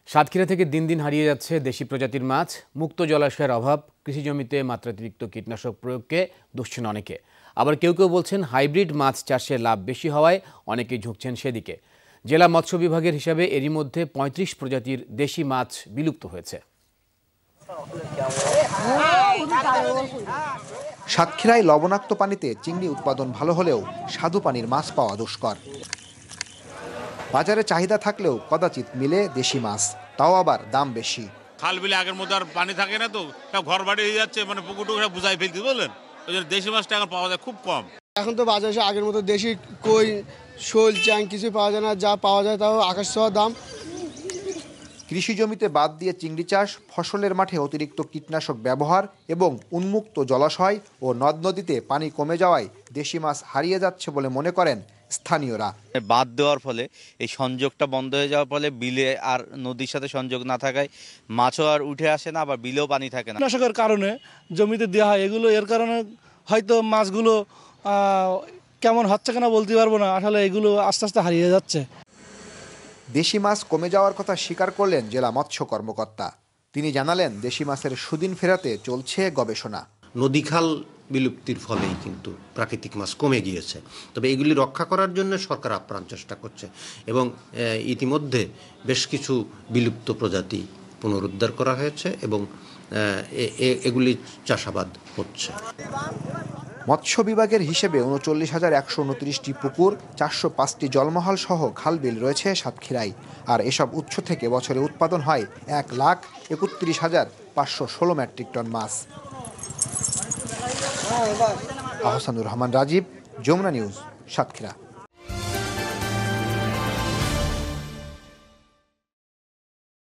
সাতক্ষীরা থেকে দিন দিন হারিয়ে যাচ্ছে দেশি প্রজাতির মাছ। মুক্ত জলাশয়ের অভাব, কৃষিজমিতে মাত্রাতিরিক্ত কীটনাশক প্রয়োগকে দুষছেন অনেকে। আবার কেউ কেউ বলছেন হাইব্রিড মাছ চাষে লাভ বেশি হওয়ায় অনেকেই ঝুঁকছেন সেদিকে। জেলা মৎস্য বিভাগের হিসাবে এরই মধ্যে ৩৫ প্রজাতির দেশি মাছ বিলুপ্ত হয়েছে। সাতক্ষীরায় লবণাক্ত পানিতে চিংড়ি উৎপাদন ভালো হলেও স্বাদু পানির মাছ পাওয়া দুষ্কর। বাজারে চাহিদা থাকলেও কদাচিৎ মিলে দেশি মাছ, তাও আবার দাম বেশি। খাল বিলে আগের মতো আর পানি থাকে না, তো ঘর বাড়ি হয়ে যাচ্ছে, মানে পুকুর টুকুরা বুঝাই ফেলতে বললেন। ওই জন্য দেশি মাছটা এখন পাওয়া যায় খুব কম। এখন তো বাজারে আগের মতো দেশি কই, শোল, চ্যাং কিছুই পাওয়া যায় না। যা পাওয়া যায় তাও আকাশ ছোঁয়া দাম। কৃষি জমিতে বাদ দিয়ে চিংড়ি চাষ, ফসলের মাঠে অতিরিক্ত কীটনাশক ব্যবহার এবং উন্মুক্ত জলাশয় ও নদ নদীতে পানি কমে যাওয়ায় দেশি মাছ হারিয়ে যাচ্ছে বলে মনে করেন স্থানীয়রা। বাদ দেওয়ার ফলে এই সংযোগটা বন্ধ হয়ে যাওয়ার ফলে বিলে আর নদীর সাথে সংযোগ না থাকায় মাছও আর উঠে আসে না, আবার বিলেও পানি থাকে না। কীটনাশকের কারণে জমিতে দেওয়া হয় এগুলো, এর কারণে হয়তো মাছগুলো কেমন হচ্ছে কিনা বলতে পারবো না। আসলে এগুলো আস্তে আস্তে হারিয়ে যাচ্ছে। দেশি মাছ কমে যাওয়ার কথা স্বীকার করলেন জেলা মৎস্য কর্মকর্তা। তিনি জানালেন, দেশি মাছের সুদিন ফেরাতে চলছে গবেষণা। নদীখাল বিলুপ্তির ফলেই কিন্তু প্রাকৃতিক মাছ কমে গিয়েছে। তবে এগুলি রক্ষা করার জন্য সরকার আপ্রাণ চেষ্টা করছে এবং ইতিমধ্যে বেশ কিছু বিলুপ্ত প্রজাতি পুনরুদ্ধার করা হয়েছে এবং এগুলি চাষাবাদ হচ্ছে। মৎস্য বিভাগের হিসেবে ৩৯,১২৯টি পুকুর, ৪০৫টি জলমহল সহ খালবিল রয়েছে সাতক্ষীরায়। আর এসব উৎস থেকে বছরে উৎপাদন হয় ১,৩১,৫১৬ মেট্রিক টন মাছ। আহসানুর রহমান রাজীব, যমুনা নিউজ, সাতক্ষীরা।